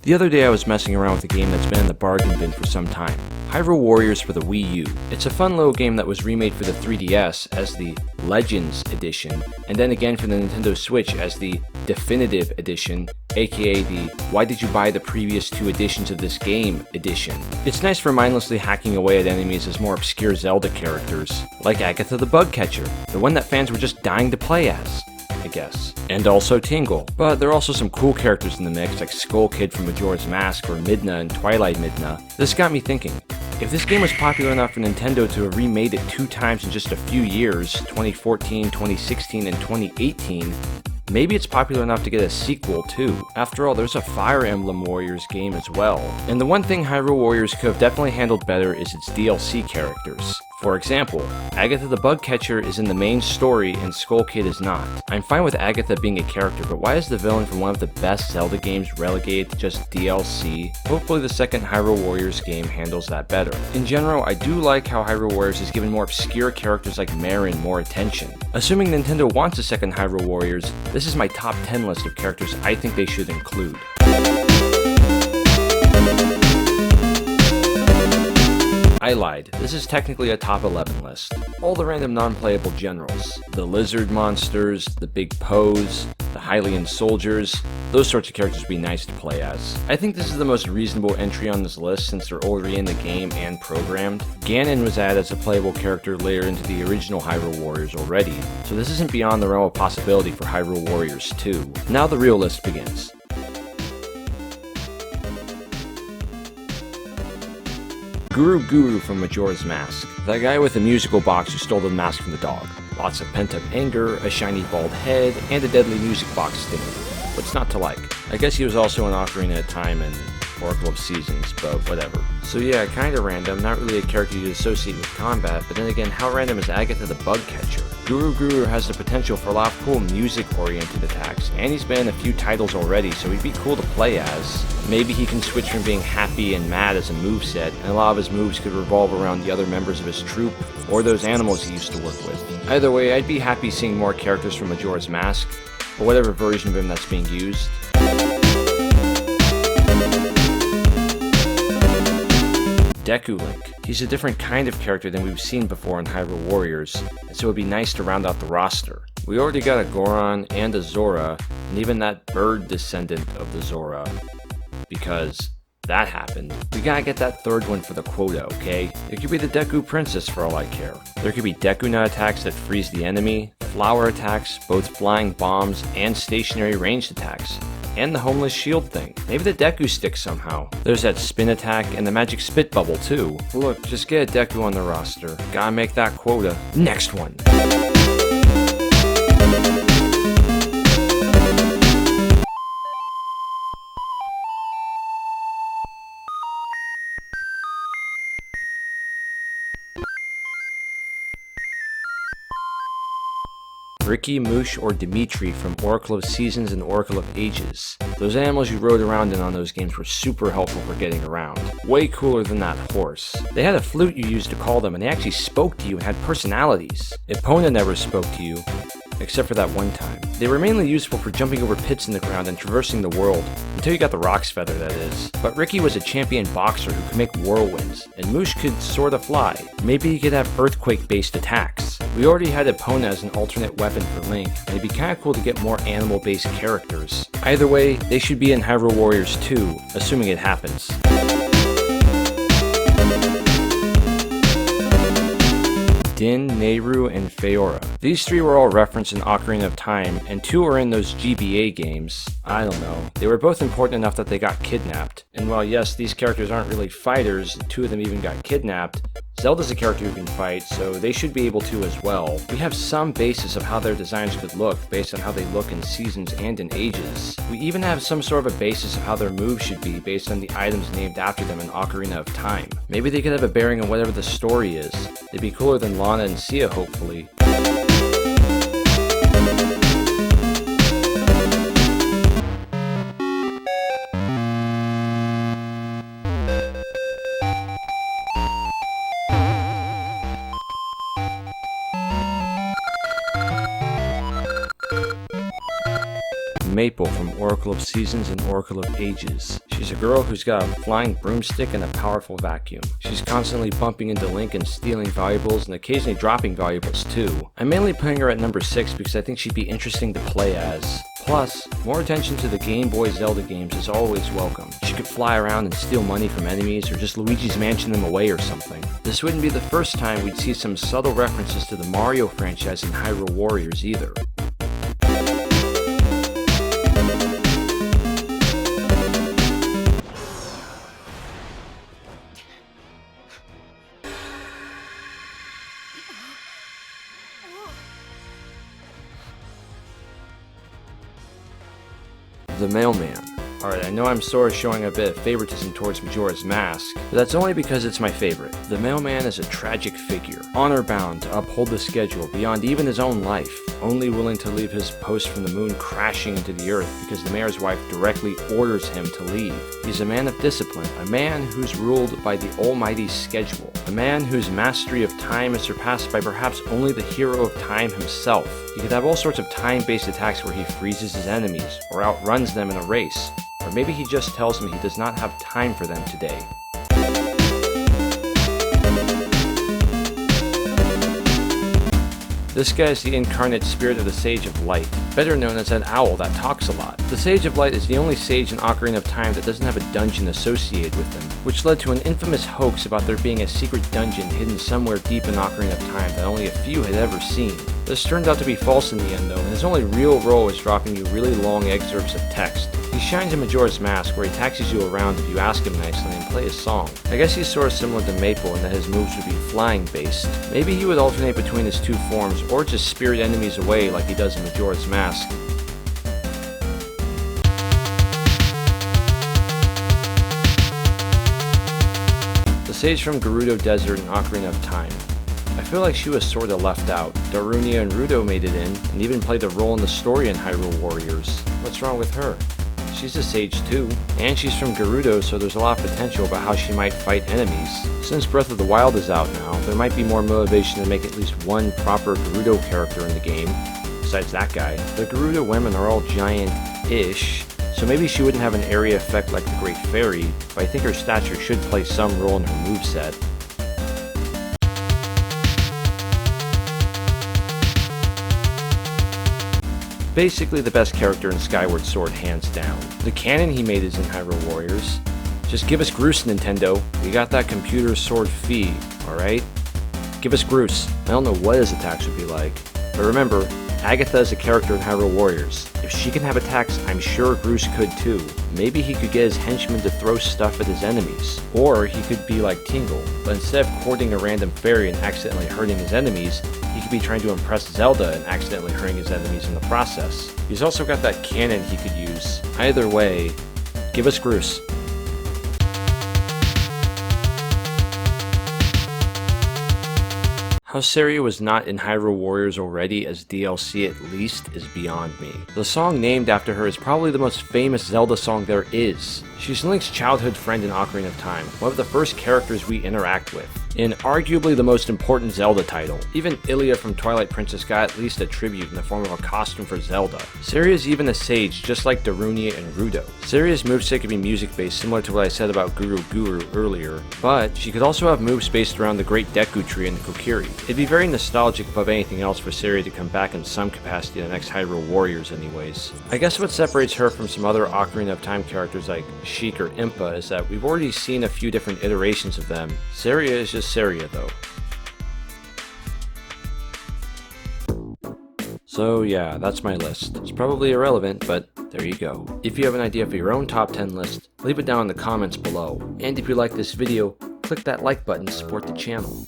The other day I was messing around with a game that's been in the bargain bin for some time. Hyrule Warriors for the Wii U. It's a fun little game that was remade for the 3DS as the Legends Edition, and then again for the Nintendo Switch as the Definitive Edition, aka the Why Did You Buy the Previous 2 Editions of This Game Edition. It's nice for mindlessly hacking away at enemies as more obscure Zelda characters, like Agatha the Bug Catcher, the one that fans were just dying to play as, I guess. And also Tingle. But there are also some cool characters in the mix, like Skull Kid from Majora's Mask or Midna in Twilight Midna. This got me thinking, if this game was popular enough for Nintendo to have remade it 2 times in just a few years, 2014, 2016, and 2018, maybe it's popular enough to get a sequel too. After all, there's a Fire Emblem Warriors game as well. And the one thing Hyrule Warriors could have definitely handled better is its DLC characters. For example, Agatha the Bug Catcher is in the main story and Skull Kid is not. I'm fine with Agatha being a character, but why is the villain from one of the best Zelda games relegated to just DLC? Hopefully the second Hyrule Warriors game handles that better. In general, I do like how Hyrule Warriors has given more obscure characters like Marin more attention. Assuming Nintendo wants a second Hyrule Warriors, this is my top 10 list of characters I think they should include. I lied. This is technically a top 11 list. All the random non-playable generals. The lizard monsters, the big Poes, the Hylian soldiers, those sorts of characters would be nice to play as. I think this is the most reasonable entry on this list since they're already in the game and programmed. Ganon was added as a playable character later into the original Hyrule Warriors already, so this isn't beyond the realm of possibility for Hyrule Warriors 2. Now the real list begins. Guru from Majora's Mask. That guy with the musical box who stole the mask from the dog. Lots of pent-up anger, a shiny bald head, and a deadly music box stinger. What's not to like? I guess he was also an Ocarina of Time and Oracle of Seasons, but whatever. So yeah, kinda random, not really a character you'd associate with combat, but then again, how random is Agatha the Bug Catcher? Guru has the potential for a lot of cool music-oriented attacks, and he's been in a few titles already, so he'd be cool to play as. Maybe he can switch from being happy and mad as a moveset, and a lot of his moves could revolve around the other members of his troupe, or those animals he used to work with. Either way, I'd be happy seeing more characters from Majora's Mask, or whatever version of him that's being used. Deku Link. He's a different kind of character than we've seen before in Hyrule Warriors, and so it'd be nice to round out the roster. We already got a Goron and a Zora, and even that bird descendant of the Zora, because that happened. We gotta get that third one for the quota, okay? It could be the Deku Princess for all I care. There could be Deku attacks that freeze the enemy, flower attacks, both flying bombs and stationary ranged attacks, and the homeless shield thing. Maybe the Deku stick somehow. There's that spin attack and the magic spit bubble too. Look, just get a Deku on the roster. Gotta make that quota. Next one. Riki, Moosh, or Dimitri from Oracle of Seasons and Oracle of Ages. Those animals you rode around in on those games were super helpful for getting around. Way cooler than that horse. They had a flute you used to call them, and they actually spoke to you and had personalities. Epona never spoke to you, except for that one time. They were mainly useful for jumping over pits in the ground and traversing the world, until you got the Rock's Feather, that is. But Riki was a champion boxer who could make whirlwinds, and Moosh could sorta fly. Maybe he could have earthquake-based attacks. We already had Epona as an alternate weapon for Link, and it'd be kinda cool to get more animal-based characters. Either way, they should be in Hyrule Warriors 2, assuming it happens. Din, Nehru, and Feora. These 3 were all referenced in Ocarina of Time, and 2 are in those GBA games. I don't know. They were both important enough that they got kidnapped. And while yes, these characters aren't really fighters, 2 of them even got kidnapped, Zelda's a character who can fight, so they should be able to as well. We have some basis of how their designs could look, based on how they look in Seasons and in Ages. We even have some sort of a basis of how their moves should be, based on the items named after them in Ocarina of Time. Maybe they could have a bearing on whatever the story is. They'd be cooler than Lana and Sia, hopefully. Maple from Oracle of Seasons and Oracle of Ages. She She's a girl who's got a flying broomstick and a powerful vacuum. She's constantly bumping into Link and stealing valuables and occasionally dropping valuables too. I'm mainly putting her at number 6 because I think she'd be interesting to play as. Plus, more attention to the Game Boy Zelda games is always welcome. She could fly around and steal money from enemies or just Luigi's Mansion them away or something. This wouldn't be the first time we'd see some subtle references to the Mario franchise in Hyrule Warriors either. The Mailman. Alright, I know I'm sort of showing a bit of favoritism towards Majora's Mask, but that's only because it's my favorite. The Mailman is a tragic figure, honor-bound to uphold the schedule beyond even his own life, only willing to leave his post from the moon crashing into the earth because the mayor's wife directly orders him to leave. He's a man of discipline, a man who's ruled by the almighty schedule, a man whose mastery of time is surpassed by perhaps only the hero of time himself. He could have all sorts of time-based attacks where he freezes his enemies, or outruns them in a race, or maybe he just tells them he does not have time for them today. This guy is the incarnate spirit of the Sage of Light, better known as an owl that talks a lot. The Sage of Light is the only sage in Ocarina of Time that doesn't have a dungeon associated with them, which led to an infamous hoax about there being a secret dungeon hidden somewhere deep in Ocarina of Time that only a few had ever seen. This turned out to be false in the end though, and his only real role is dropping you really long excerpts of text. He shines in Majora's Mask where he taxis you around if you ask him nicely and play his song. I guess he's sort of similar to Maple in that his moves would be flying based. Maybe he would alternate between his two forms or just spirit enemies away like he does in Majora's Mask. The sage from Gerudo Desert in Ocarina of Time. I feel like she was sorta left out. Darunia and Rudo made it in, and even played a role in the story in Hyrule Warriors. What's wrong with her? She's a sage too, and she's from Gerudo, so there's a lot of potential about how she might fight enemies. Since Breath of the Wild is out now, there might be more motivation to make at least one proper Gerudo character in the game, besides that guy. The Gerudo women are all giant-ish, so maybe she wouldn't have an area effect like the Great Fairy, but I think her stature should play some role in her moveset. Basically the best character in Skyward Sword hands down. The canon he made is in Hyrule Warriors. Just give us Groose, Nintendo. We got that computer sword fee, alright? Give us Groose. I don't know what his attacks would be like. But remember, Agatha is a character in Hyrule Warriors. If she can have attacks, I'm sure Groose could too. Maybe he could get his henchmen to throw stuff at his enemies. Or he could be like Tingle, but instead of courting a random fairy and accidentally hurting his enemies, he could be trying to impress Zelda and accidentally hurting his enemies in the process. He's also got that cannon he could use. Either way, give us Groose. How Syria was not in Hyrule Warriors already as DLC at least is beyond me. The song named after her is probably the most famous Zelda song there is. She's Link's childhood friend in Ocarina of Time, one of the first characters we interact with, in arguably the most important Zelda title. Even Ilia from Twilight Princess got at least a tribute in the form of a costume for Zelda. Syria's even a sage, just like Darunia and Rudo. Syria's moveset could be music-based, similar to what I said about Guru earlier, but she could also have moves based around the Great Deku Tree and the Kokiri. It'd be very nostalgic above anything else for Syria to come back in some capacity in the next Hyrule Warriors anyways. I guess what separates her from some other Ocarina of Time characters like Sheik or Impa is that we've already seen a few different iterations of them. Syria is just Syria though. So yeah, that's my list. It's probably irrelevant, but there you go. If you have an idea for your own top 10 list, leave it down in the comments below. And if you like this video, click that like button to support the channel.